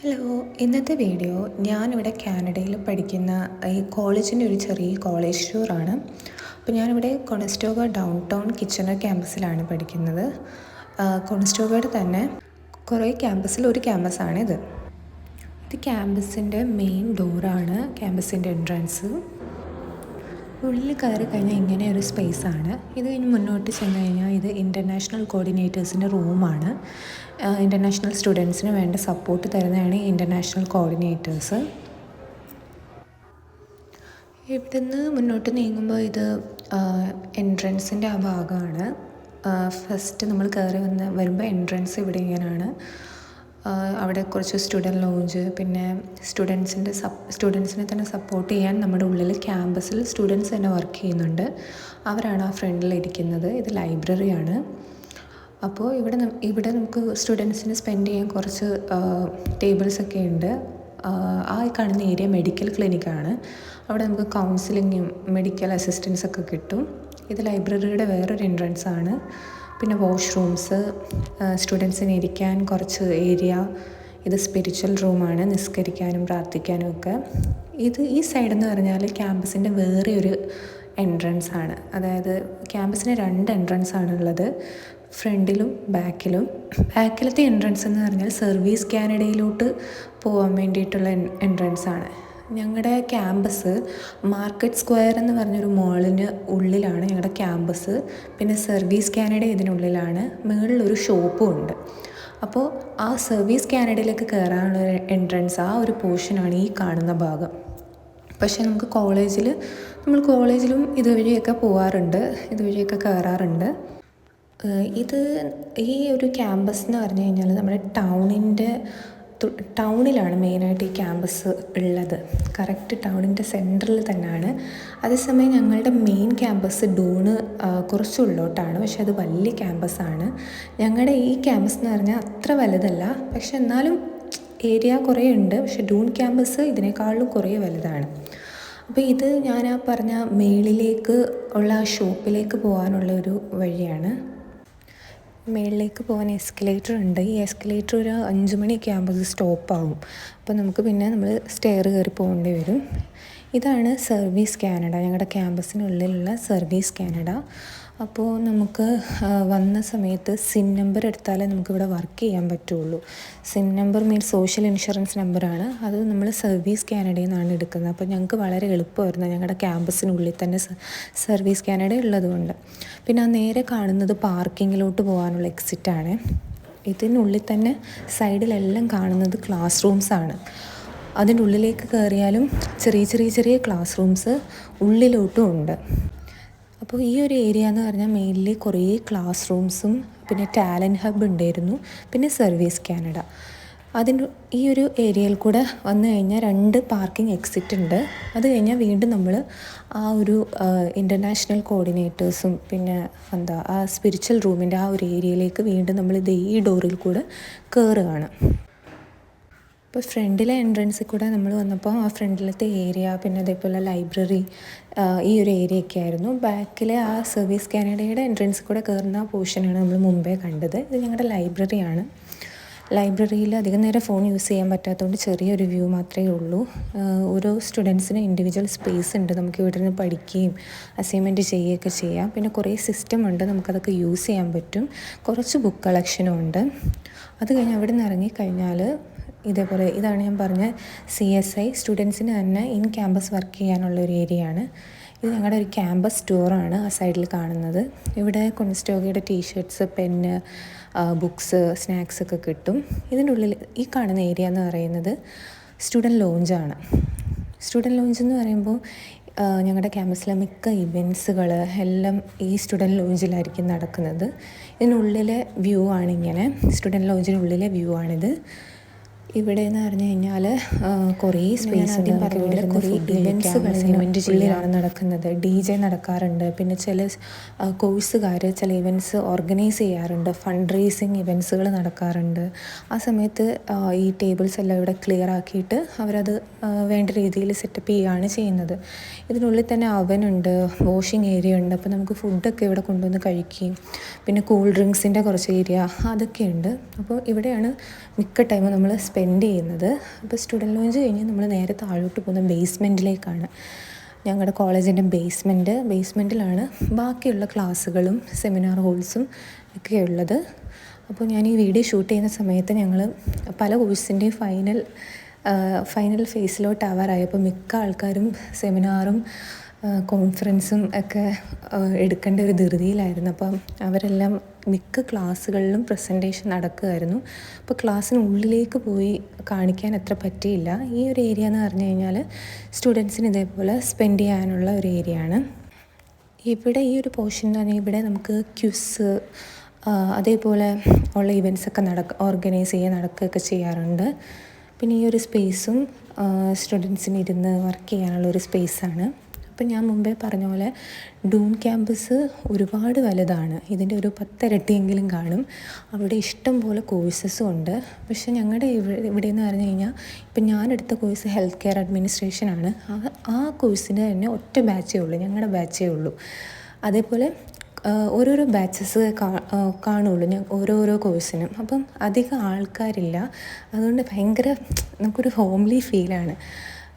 Hello, ഇന്നത്തെ video ഞാനിവിടെ കാനഡയിൽ പഠിക്കുന്ന ഈ കോളേജിൻ്റെ ഒരു ചെറിയ കോളേജ് ടൂറാണ്. അപ്പോൾ ഞാനിവിടെ കൊണസ്റ്റോഗ ഡൗൺ ടൗൺ കിച്ചണർ ക്യാമ്പസിലാണ് പഠിക്കുന്നത്. കൊണസ്റ്റോഗയുടെ തന്നെ കുറേ ക്യാമ്പസിൽ ഒരു ക്യാമ്പസാണിത്. ഇത് ക്യാമ്പസിൻ്റെ മെയിൻ ഡോറാണ്, ക്യാമ്പസിൻ്റെ എൻട്രൻസ്. ഉള്ളിൽ കയറി കഴിഞ്ഞാൽ ഇങ്ങനെ ഒരു സ്പേസാണ്. ഇത് കഴിഞ്ഞ് മുന്നോട്ട് ചെന്ന് കഴിഞ്ഞാൽ ഇത് ഇൻ്റർനാഷണൽ കോർഡിനേറ്റേഴ്സിൻ്റെ റൂമാണ്. ഇൻ്റർനാഷണൽ സ്റ്റുഡൻസിന് വേണ്ട സപ്പോർട്ട് തരുന്നതാണ് ഈ ഇൻ്റർനാഷണൽ കോർഡിനേറ്റേഴ്സ്. ഇവിടുന്ന് മുന്നോട്ട് നീങ്ങുമ്പോൾ ഇത് എൻട്രൻസിൻ്റെ ആ ഭാഗമാണ്. ഫസ്റ്റ് നമ്മൾ കയറി വരുമ്പോൾ എൻട്രൻസ് ഇവിടെ ഇങ്ങനെയാണ്. അവിടെ കുറച്ച് സ്റ്റുഡൻറ്റ് ലോഞ്ച്, പിന്നെ സ്റ്റുഡൻസിനെ തന്നെ സപ്പോർട്ട് ചെയ്യാൻ നമ്മുടെ ഉള്ളിൽ ക്യാമ്പസിൽ സ്റ്റുഡൻസ് തന്നെ വർക്ക് ചെയ്യുന്നുണ്ട്. അവരാണ് ആ ഫ്രണ്ടിലിരിക്കുന്നത്. ഇത് ലൈബ്രറിയാണ്. അപ്പോൾ ഇവിടെ നമുക്ക് സ്റ്റുഡൻസിന് സ്പെൻഡ് ചെയ്യാൻ കുറച്ച് ടേബിൾസൊക്കെ ഉണ്ട്. ആ കാണുന്ന ഏരിയ മെഡിക്കൽ ക്ലിനിക്കാണ്. അവിടെ നമുക്ക് കൗൺസിലിങ്ങും മെഡിക്കൽ അസിസ്റ്റൻസൊക്കെ കിട്ടും. ഇത് ലൈബ്രറിയുടെ വേറൊരു എൻട്രൻസ് ആണ്. പിന്നെ വാഷ്റൂംസ്, സ്റ്റുഡൻസിന് ഇരിക്കാൻ കുറച്ച് ഏരിയ. ഇത് സ്പിരിച്വൽ റൂമാണ്, നിസ്കരിക്കാനും പ്രാർത്ഥിക്കാനും ഒക്കെ. ഈ സൈഡെന്ന് പറഞ്ഞാൽ ക്യാമ്പസിൻ്റെ വേറെ ഒരു എൻട്രൻസ് ആണ്. അതായത് ക്യാമ്പസിന് 2 എൻട്രൻസ് ആണുള്ളത്, ഫ്രണ്ടിലും ബാക്കിലും. ബാക്കിലത്തെ എൻട്രൻസ് എന്ന് പറഞ്ഞാൽ സർവീസ് കാനഡയിലോട്ട് പോകാൻ വേണ്ടിയിട്ടുള്ള എൻട്രൻസ് ആണ്. ഞങ്ങളുടെ ക്യാമ്പസ് മാർക്കറ്റ് സ്ക്വയർ എന്ന് പറഞ്ഞൊരു മോളിന് ഉള്ളിലാണ് ഞങ്ങളുടെ ക്യാമ്പസ്. പിന്നെ സർവീസ് കാനഡ ഇതിനുള്ളിലാണ്. മുകളിലൊരു ഷോപ്പും ഉണ്ട്. അപ്പോൾ ആ സർവീസ് കാനഡയിലേക്ക് കയറാനുള്ള എൻട്രൻസ് ആ ഒരു പോർഷനാണ് ഈ കാണുന്ന ഭാഗം. പക്ഷേ നമ്മൾ കോളേജിലും ഇതുവഴിയൊക്കെ പോകാറുണ്ട്, ഇതുവഴിയൊക്കെ കയറാറുണ്ട്. ഈ ഒരു ക്യാമ്പസ് എന്ന് പറഞ്ഞു കഴിഞ്ഞാൽ നമ്മുടെ ടൗണിലാണ് മെയിനായിട്ട് ഈ ക്യാമ്പസ് ഉള്ളത്. കറക്റ്റ് ടൗണിൻ്റെ സെൻറ്ററിൽ തന്നെയാണ്. അതേസമയം ഞങ്ങളുടെ മെയിൻ ക്യാമ്പസ് ഡൂണ് കുറച്ച് ഉള്ളോട്ടാണ്. പക്ഷെ അത് വലിയ ക്യാമ്പസാണ്. ഞങ്ങളുടെ ഈ ക്യാമ്പസ് എന്ന് പറഞ്ഞാൽ അത്ര വലുതല്ല, പക്ഷെ എന്നാലും ഏരിയ കുറേ ഉണ്ട്. പക്ഷെ ഡൂൺ ക്യാമ്പസ് ഇതിനേക്കാളും കുറേ വലുതാണ്. അപ്പോൾ ഇത് ഞാൻ ആ പറഞ്ഞ മേളിലേക്ക് ഉള്ള ഷോപ്പിലേക്ക് പോകാനുള്ള ഒരു വഴിയാണ്. മേളിലേക്ക് പോകാൻ എസ്കലേറ്റർ ഉണ്ട്. ഈ എസ്കലേറ്റർ ഒരു 5 മണിയൊക്കെ ആകുമ്പോൾ സ്റ്റോപ്പാകും. അപ്പോൾ നമുക്ക് പിന്നെ നമ്മൾ സ്റ്റെയർ കയറി പോകേണ്ടി വരും. ഇതാണ് സർവീസ് കാനഡ, ഞങ്ങളുടെ ക്യാമ്പസിനുള്ളിലുള്ള സർവീസ് കാനഡ. അപ്പോൾ നമുക്ക് വന്ന സമയത്ത് സിൻ നമ്പർ എടുത്താലേ നമുക്കിവിടെ വർക്ക് ചെയ്യാൻ പറ്റുള്ളൂ. SIN number means social insurance നമ്പറാണ്. അത് നമ്മൾ സർവീസ് കാനഡയിൽ നിന്നാണ് എടുക്കുന്നത്. അപ്പോൾ ഞങ്ങൾക്ക് വളരെ എളുപ്പമായിരുന്നു, ഞങ്ങളുടെ ക്യാമ്പസിനുള്ളിൽ തന്നെ സർവീസ് കാനഡ ഉള്ളതുകൊണ്ട്. പിന്നെ ആ നേരെ കാണുന്നത് പാർക്കിങ്ങിലോട്ട് പോകാനുള്ള എക്സിറ്റാണ്. ഇതിനുള്ളിൽ തന്നെ സൈഡിലെല്ലാം കാണുന്നത് ക്ലാസ് റൂംസാണ്. അതിൻ്റെ ഉള്ളിലേക്ക് കയറിയാലും ചെറിയ ക്ലാസ് റൂംസ് ഉള്ളിലോട്ടും ഉണ്ട്. അപ്പോൾ ഈ ഒരു ഏരിയ എന്ന് പറഞ്ഞാൽ മെയിൻലി കുറേ ക്ലാസ് റൂംസും പിന്നെ ടാലൻറ്റ് ഹബ് ഉണ്ടായിരുന്നു, പിന്നെ സർവീസ് കാനഡ. ഈ ഒരു ഏരിയയിൽ കൂടെ വന്നു കഴിഞ്ഞാൽ 2 പാർക്കിംഗ് എക്സിറ്റ് ഉണ്ട്. അത് കഴിഞ്ഞാൽ വീണ്ടും നമ്മൾ ആ ഒരു ഇൻ്റർനാഷണൽ കോർഡിനേറ്റേഴ്സും പിന്നെ ആ സ്പിരിച്വൽ റൂമിൻ്റെ ആ ഒരു ഏരിയയിലേക്ക് വീണ്ടും നമ്മൾ ഈ ഡോറിൽ കൂടെ കയറുകയാണ്. ഇപ്പോൾ ഫ്രണ്ടിലെ എൻട്രൻസിൽ കൂടെ നമ്മൾ വന്നപ്പോൾ ആ ഫ്രണ്ടിലത്തെ ഏരിയ, പിന്നെ അതേപോലെ ലൈബ്രറി, ഈ ഒരു ഏരിയയൊക്കെ ആയിരുന്നു. ബാക്കിലെ ആ സർവീസ് കാനഡയുടെ എൻട്രൻസിൽ കൂടെ കയറുന്ന പോർഷനാണ് നമ്മൾ മുമ്പേ കണ്ടത്. ഇത് ഞങ്ങളുടെ ലൈബ്രറിയാണ്. ലൈബ്രറിയിൽ അധികം നേരം ഫോൺ യൂസ് ചെയ്യാൻ പറ്റാത്തതുകൊണ്ട് ചെറിയൊരു വ്യൂ മാത്രമേ ഉള്ളൂ. ഓരോ സ്റ്റുഡൻസിന് ഇൻഡിവിജ്വൽ സ്പേസ് ഉണ്ട്. നമുക്ക് ഇവിടെ നിന്ന് പഠിക്കുകയും അസൈൻമെൻറ്റ് ചെയ്യുകയൊക്കെ ചെയ്യാം. പിന്നെ കുറേ സിസ്റ്റം ഉണ്ട്, നമുക്കതൊക്കെ യൂസ് ചെയ്യാൻ പറ്റും. കുറച്ച് ബുക്ക് കളക്ഷനും ഉണ്ട്. അത് കഴിഞ്ഞ് അവിടെ നിന്ന് ഇറങ്ങിക്കഴിഞ്ഞാൽ ഇതേപോലെ ഇതാണ് ഞാൻ പറഞ്ഞ CSI സ്റ്റുഡൻസിന് തന്നെ ഇൻ ക്യാമ്പസ് വർക്ക് ചെയ്യാനുള്ള ഒരു ഏരിയയാണ്. ഇത് ഞങ്ങളുടെ ഒരു ക്യാമ്പസ് ടൂറാണ് ആ സൈഡിൽ കാണുന്നത്. ഇവിടെ കൊണസ്റ്റോഗയുടെ ടീഷർട്ട്സ്, പെന്ന്, ബുക്സ്, സ്നാക്സ് ഒക്കെ കിട്ടും. ഇതിൻ്റെ ഉള്ളിൽ ഈ കാണുന്ന ഏരിയ എന്ന് പറയുന്നത് സ്റ്റുഡൻറ്റ് ലോഞ്ചാണ്. സ്റ്റുഡൻറ്റ് ലോഞ്ച് എന്ന് പറയുമ്പോൾ ഞങ്ങളുടെ ക്യാമ്പസിലെ മിക്ക ഇവൻറ്റ്സുകൾ എല്ലാം ഈ സ്റ്റുഡൻറ്റ് ലോഞ്ചിലായിരിക്കും നടക്കുന്നത്. ഇതിനുള്ളിലെ വ്യൂ ആണിങ്ങനെ, സ്റ്റുഡൻറ്റ് ലോഞ്ചിനുള്ളിലെ വ്യൂ ആണിത്. ഇവിടെ എന്ന് പറഞ്ഞു കഴിഞ്ഞാൽ കുറേ സ്പേസ് ഇവൻറ്റ്സുകളിലാണ് നടക്കുന്നത്. DJ നടക്കാറുണ്ട്. പിന്നെ ചില കോഴ്സുകാർ ചില ഇവൻറ്റ്സ് ഓർഗനൈസ് ചെയ്യാറുണ്ട്. ഫണ്ട് റേസിങ് ഇവൻറ്റ്സുകൾ നടക്കാറുണ്ട്. ആ സമയത്ത് ഈ ടേബിൾസ് എല്ലാം ഇവിടെ ക്ലിയർ ആക്കിയിട്ട് അവരത് വേണ്ട രീതിയിൽ സെറ്റപ്പ് ചെയ്യുകയാണ് ചെയ്യുന്നത്. ഇതിനുള്ളിൽ തന്നെ അവനുണ്ട്, വാഷിംഗ് ഏരിയ ഉണ്ട്. അപ്പോൾ നമുക്ക് ഫുഡൊക്കെ ഇവിടെ കൊണ്ടുവന്ന് കഴിക്കുകയും പിന്നെ കൂൾ ഡ്രിങ്ക്സിൻ്റെ കുറച്ച് ഏരിയ അതൊക്കെ ഉണ്ട്. അപ്പോൾ ഇവിടെയാണ് മിക്ക ടൈമും നമ്മൾ സ്പെൻഡ് ചെയ്യുന്നത്. അപ്പോൾ സ്റ്റുഡൻറ്റ് ലോഞ്ച് കഴിഞ്ഞ് നമ്മൾ നേരെ താഴോട്ട് പോകുന്ന ബേസ്മെൻറ്റിലേക്കാണ്. ഞങ്ങളുടെ കോളേജിൻ്റെ ബേസ്മെൻറ്റിലാണ് ബാക്കിയുള്ള ക്ലാസ്സുകളും സെമിനാർ ഹോൾസും ഒക്കെ ഉള്ളത്. അപ്പോൾ ഞാൻ ഈ വീഡിയോ ഷൂട്ട് ചെയ്യുന്ന സമയത്ത് ഞങ്ങൾ പല കോഴ്സിൻ്റെയും ഫൈനൽ ഫേസിലോട്ടാവാറായപ്പോൾ മിക്ക ആൾക്കാരും സെമിനാറും കോൺഫറൻസും ഒക്കെ എടുക്കേണ്ട ഒരു ധൃതിയിലായിരുന്നു. അപ്പം അവരെല്ലാം മിക്ക ക്ലാസ്സുകളിലും പ്രസൻറ്റേഷൻ നടക്കുമായിരുന്നു. അപ്പോൾ ക്ലാസ്സിനുള്ളിലേക്ക് പോയി കാണിക്കാൻ അത്ര പറ്റിയില്ല. ഈ ഒരു ഏരിയ എന്ന് പറഞ്ഞു കഴിഞ്ഞാൽ സ്റ്റുഡൻസിന് ഇതേപോലെ സ്പെൻഡ് ചെയ്യാനുള്ള ഒരു ഏരിയ ആണ്. ഇവിടെ ഈ ഒരു പോർഷൻ എന്ന് പറഞ്ഞാൽ ഇവിടെ നമുക്ക് ക്വിസ് അതേപോലെ ഉള്ള ഇവൻറ്റ്സൊക്കെ ഓർഗനൈസ് നടക്കുകയൊക്കെ ചെയ്യാറുണ്ട്. പിന്നെ ഈ ഒരു സ്പേസും സ്റ്റുഡൻസിന് ഇരുന്ന് വർക്ക് ചെയ്യാനുള്ളൊരു സ്പേസാണ്. അപ്പം ഞാൻ മുമ്പേ പറഞ്ഞ പോലെ ഡൂൺ ക്യാമ്പസ് ഒരുപാട് വലുതാണ്. ഇതിൻ്റെ ഒരു 10 ഇരട്ടിയെങ്കിലും കാണും. അവിടെ ഇഷ്ടം പോലെ കോഴ്സസും ഉണ്ട്. പക്ഷേ ഞങ്ങളുടെ ഇവിടെ എന്ന് പറഞ്ഞു കഴിഞ്ഞാൽ ഇപ്പം ഞാനെടുത്ത കോഴ്സ് ഹെൽത്ത് കെയർ അഡ്മിനിസ്ട്രേഷനാണ്. ആ കോഴ്സിന് തന്നെ ഒറ്റ ബാച്ചേ ഉള്ളൂ, ഞങ്ങളുടെ ബാച്ചേ ഉള്ളൂ. അതേപോലെ ഓരോരോ ബാച്ചസ് കാണുള്ളൂ ഓരോരോ കോഴ്സിനും. അപ്പം അധികം ആൾക്കാരില്ല. അതുകൊണ്ട് ഭയങ്കര നമുക്കൊരു ഹോംലി ഫീലാണ്.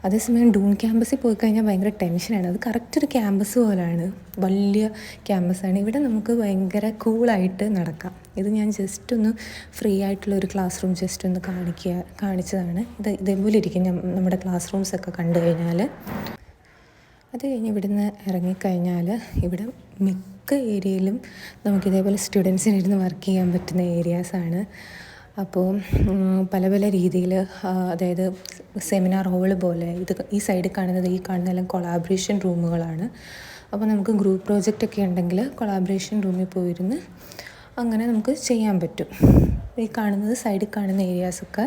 അതേസമയം ഡൂൺ ക്യാമ്പസിൽ പോയി കഴിഞ്ഞാൽ ഭയങ്കര ടെൻഷനാണ്. അത് കറക്റ്റ് ഒരു ക്യാമ്പസ് പോലെയാണ്, വലിയ ക്യാമ്പസാണ്. ഇവിടെ നമുക്ക് ഭയങ്കര കൂളായിട്ട് നടക്കാം. ഇത് ഞാൻ ജസ്റ്റ് ഒന്ന് ഫ്രീ ആയിട്ടുള്ള ഒരു ക്ലാസ് റൂം ജസ്റ്റ് ഒന്ന് കാണിച്ചതാണ്. ഇതേപോലെ ഇരിക്കും നമ്മുടെ ക്ലാസ് റൂംസൊക്കെ കണ്ടു കഴിഞ്ഞാൽ. അത് കഴിഞ്ഞ് ഇവിടുന്ന് ഇറങ്ങിക്കഴിഞ്ഞാൽ ഇവിടെ മിക്ക ഏരിയയിലും നമുക്കിതേപോലെ സ്റ്റുഡൻസിനിരുന്ന് വർക്ക് ചെയ്യാൻ പറ്റുന്ന ഏരിയാസാണ്. അപ്പോൾ പല പല രീതിയിൽ, അതായത് സെമിനാർ ഹോള് പോലെ ഈ സൈഡിൽ കാണുന്നതെല്ലാം കൊളാബറേഷൻ റൂമുകളാണ്. അപ്പോൾ നമുക്ക് ഗ്രൂപ്പ് പ്രോജക്റ്റൊക്കെ ഉണ്ടെങ്കിൽ കൊളാബറേഷൻ റൂമിൽ പോയിരുന്ന് അങ്ങനെ നമുക്ക് ചെയ്യാൻ പറ്റും. സൈഡിൽ കാണുന്ന ഏരിയാസൊക്കെ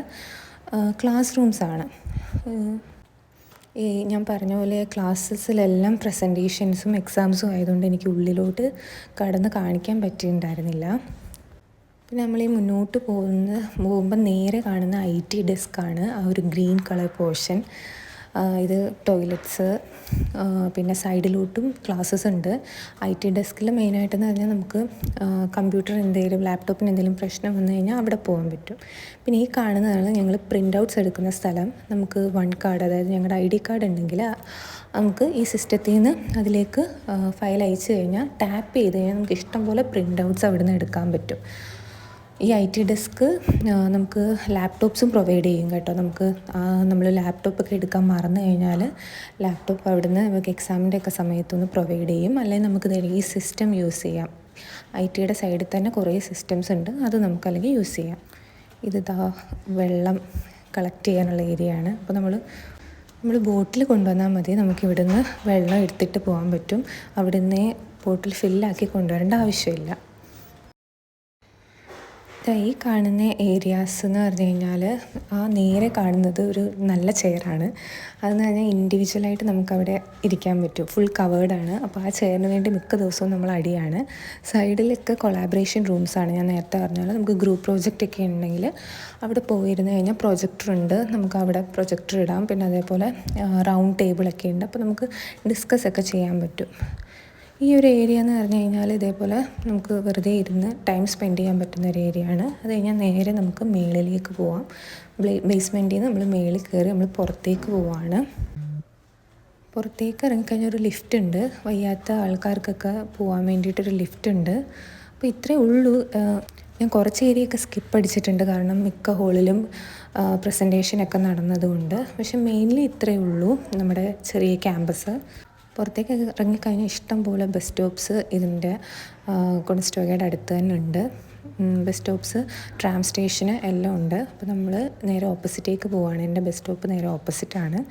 ക്ലാസ് റൂംസാണ്. ഞാൻ പറഞ്ഞ പോലെ ക്ലാസ്സസിലെല്ലാം പ്രസൻറ്റേഷൻസും എക്സാംസും ആയതുകൊണ്ട് എനിക്ക് ഉള്ളിലോട്ട് കടന്ന് കാണിക്കാൻ പറ്റിയിട്ടുണ്ടായിരുന്നില്ല. പിന്നെ നമ്മൾ ഈ മുന്നോട്ട് പോകുമ്പോൾ നേരെ കാണുന്ന IT ഡെസ്ക്കാണ്, ആ ഒരു ഗ്രീൻ കളർ പോർഷൻ. ഇത് ടോയ്ലറ്റ്സ്, പിന്നെ സൈഡിലോട്ടും ക്ലാസ്സസ് ഉണ്ട്. IT ഡെസ്കിൽ മെയിനായിട്ടെന്ന് പറഞ്ഞാൽ നമുക്ക് ലാപ്ടോപ്പിന് എന്തെങ്കിലും പ്രശ്നം വന്നു കഴിഞ്ഞാൽ അവിടെ പോകാൻ പറ്റും. പിന്നെ ഈ കാണുന്നതാണ് ഞങ്ങൾ പ്രിൻ്റ് ഔട്ട്സ് എടുക്കുന്ന സ്ഥലം. നമുക്ക് 1 കാർഡ്, അതായത് ഞങ്ങളുടെ ID കാർഡ് ഉണ്ടെങ്കിൽ നമുക്ക് ഈ സിസ്റ്റത്തിൽ നിന്ന് അതിലേക്ക് ഫയൽ അയച്ചു കഴിഞ്ഞാൽ ടാപ്പ് ചെയ്ത് കഴിഞ്ഞാൽ നമുക്ക് ഇഷ്ടം പോലെ പ്രിൻ്റ് ഔട്ട്സ് അവിടെ നിന്ന് എടുക്കാൻ പറ്റും. ഈ IT ഡെസ്ക് നമുക്ക് ലാപ്ടോപ്സും പ്രൊവൈഡ് ചെയ്യും കേട്ടോ. നമ്മൾ ലാപ്ടോപ്പൊക്കെ എടുക്കാൻ മറന്നു കഴിഞ്ഞാൽ ലാപ്ടോപ്പ് അവിടുന്ന് നമുക്ക് എക്സാമിൻ്റെ ഒക്കെ സമയത്തൊന്ന് പ്രൊവൈഡ് ചെയ്യും. അല്ലെങ്കിൽ നമുക്ക് ഈ സിസ്റ്റം യൂസ് ചെയ്യാം. ITയുടെ സൈഡിൽ തന്നെ കുറേ സിസ്റ്റംസ് ഉണ്ട്, അത് നമുക്കല്ലെങ്കിൽ യൂസ് ചെയ്യാം. വെള്ളം കളക്ട് ചെയ്യാനുള്ള ഏരിയ ആണ്. അപ്പോൾ നമ്മൾ ബോട്ടിൽ കൊണ്ടുവന്നാൽ മതി, നമുക്കിവിടുന്ന് വെള്ളം എടുത്തിട്ട് പോകാൻ പറ്റും. അവിടുന്ന് ബോട്ടിൽ ഫില്ലാക്കി കൊണ്ടുവരേണ്ട ആവശ്യമില്ല. ഈ കാണുന്ന ഏരിയാസ് എന്ന് പറഞ്ഞു കഴിഞ്ഞാൽ ആ നേരെ കാണുന്നത് ഒരു നല്ല ചെയറാണ്. അതെന്ന് പറഞ്ഞാൽ ഇൻഡിവിജ്വലായിട്ട് നമുക്കവിടെ ഇരിക്കാൻ പറ്റും, ഫുൾ കവേർഡാണ്. അപ്പോൾ ആ ചെയറിന് വേണ്ടി മിക്ക ദിവസവും നമ്മൾ അടിയാണ്. സൈഡിലൊക്കെ കൊളാബറേഷൻ റൂംസാണ്. ഞാൻ നേരത്തെ പറഞ്ഞാൽ നമുക്ക് ഗ്രൂപ്പ് പ്രോജക്റ്റൊക്കെ ഉണ്ടെങ്കിൽ അവിടെ പോയിരുന്നു കഴിഞ്ഞാൽ പ്രൊജക്ടറുണ്ട്, നമുക്ക് അവിടെ പ്രൊജക്ടർ ഇടാം. പിന്നെ അതേപോലെ റൗണ്ട് ടേബിളൊക്കെ ഉണ്ട്, അപ്പോൾ നമുക്ക് ഡിസ്കസ് ഒക്കെ ചെയ്യാൻ പറ്റും. ഈ ഒരു ഏരിയ എന്ന് പറഞ്ഞു കഴിഞ്ഞാൽ ഇതേപോലെ നമുക്ക് വെറുതെ ഇരുന്ന് ടൈം സ്പെൻഡ് ചെയ്യാൻ പറ്റുന്ന ഒരു ഏരിയ ആണ്. അത് കഴിഞ്ഞാൽ നേരെ നമുക്ക് മേളിലേക്ക് പോവാം. ബേസ്മെൻറ്റിൽ നിന്ന് നമ്മൾ മേളിൽ കയറി നമ്മൾ പുറത്തേക്ക് പോവാണ്. പുറത്തേക്ക് ഇറങ്ങിക്കഴിഞ്ഞാൽ ഒരു ലിഫ്റ്റ് ഉണ്ട്, വയ്യാത്ത ആൾക്കാർക്കൊക്കെ പോകാൻ വേണ്ടിയിട്ടൊരു ലിഫ്റ്റ് ഉണ്ട്. അപ്പോൾ ഇത്രയേ ഉള്ളൂ. ഞാൻ കുറച്ച് ഏരിയയൊക്കെ സ്കിപ്പ് അടിച്ചിട്ടുണ്ട്, കാരണം മിക്ക ഹോളിലും പ്രസൻറ്റേഷനൊക്കെ നടന്നതുകൊണ്ട്. പക്ഷെ മെയിൻലി ഇത്രയേ ഉള്ളൂ നമ്മുടെ ചെറിയ ക്യാമ്പസ്. പുറത്തേക്ക് ഇറങ്ങിക്കഴിഞ്ഞാൽ ഇഷ്ടം പോലെ ബസ് സ്റ്റോപ്സ് ഇതിൻ്റെ കൊണസ്റ്റോഗയുടെ അടുത്ത് തന്നെ ഉണ്ട്. ബസ് സ്റ്റോപ്സ്, ട്രാം സ്റ്റേഷന് എല്ലാം ഉണ്ട്. അപ്പോൾ നമ്മൾ നേരെ ഓപ്പോസിറ്റേക്ക് പോവുകയാണ്. എൻ്റെ ബസ് സ്റ്റോപ്പ് നേരെ ഓപ്പോസിറ്റാണ്.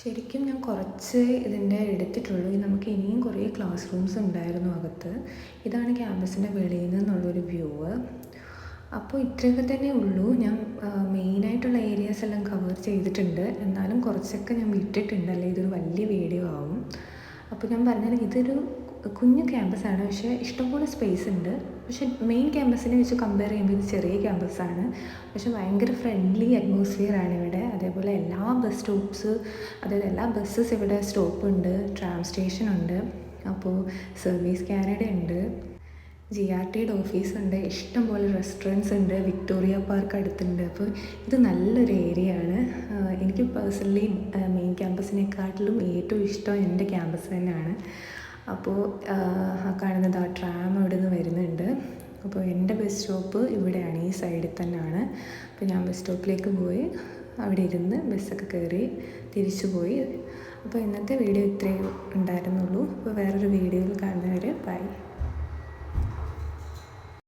ശരിക്കും ഞാൻ കുറച്ച് ഇതിൻ്റെ എടുത്തിട്ടുള്ളൂ. നമുക്ക് ഇനിയും കുറേ ക്ലാസ് റൂംസ് ഉണ്ടായിരുന്നു അകത്ത്. ഇതാണ് ക്യാമ്പസിൻ്റെ വെളിയിൽ നിന്നുള്ളൊരു വ്യൂ. അപ്പോൾ ഇത്രയൊക്കെ തന്നെ ഉള്ളൂ. ഞാൻ മെയിനായിട്ടുള്ള ഏരിയാസ് എല്ലാം കവർ ചെയ്തിട്ടുണ്ട്, എന്നാലും കുറച്ചൊക്കെ ഞാൻ വിട്ടിട്ടുണ്ട്, അല്ലെങ്കിൽ ഇതൊരു വലിയ വീഡിയോ ആവും. അപ്പോൾ ഞാൻ പറഞ്ഞാൽ ഇതൊരു കുഞ്ഞു ക്യാമ്പസാണ്, പക്ഷേ ഇഷ്ടംപോലെ സ്പേസ് ഉണ്ട്. പക്ഷേ മെയിൻ ക്യാമ്പസിനെ വെച്ച് കമ്പയർ ചെയ്യുമ്പോൾ ഇത് ചെറിയ ക്യാമ്പസാണ്, പക്ഷേ ഭയങ്കര ഫ്രണ്ട്ലി അറ്റ്മോസ്ഫിയറാണ് ഇവിടെ. അതേപോലെ എല്ലാ ബസ്സസ് ഇവിടെ സ്റ്റോപ്പുണ്ട്, ട്രാം സ്റ്റേഷൻ ഉണ്ട്, അപ്പോൾ സർവീസ് കാനഡ ഉണ്ട്. GRTയുടെ ഓഫീസുണ്ട്, ഇഷ്ടംപോലെ റെസ്റ്റോറൻറ്റ്സ് ഉണ്ട്, വിക്ടോറിയ പാർക്ക് അടുത്തുണ്ട്. അപ്പോൾ ഇത് നല്ലൊരു ഏരിയ ആണ്. എനിക്ക് പേഴ്സണലി മെയിൻ ക്യാമ്പസിനെക്കാട്ടിലും ഏറ്റവും ഇഷ്ടം എൻ്റെ ക്യാമ്പസ് തന്നെയാണ്. അപ്പോൾ ആ കാണുന്നത് ആ ട്രാം അവിടെ നിന്ന് വരുന്നുണ്ട്. അപ്പോൾ എൻ്റെ ബസ് സ്റ്റോപ്പ് ഇവിടെയാണ്, ഈ സൈഡിൽ തന്നെയാണ്. അപ്പോൾ ഞാൻ ബസ് സ്റ്റോപ്പിലേക്ക് പോയി അവിടെ ഇരുന്ന് ബസ്സൊക്കെ കയറി തിരിച്ചു പോയി. അപ്പോൾ ഇന്നത്തെ വീഡിയോ ഇത്രയേ ഉണ്ടായിരുന്നുള്ളൂ. അപ്പോൾ വേറൊരു വീഡിയോയിൽ കാണുന്നവരെ ബൈ.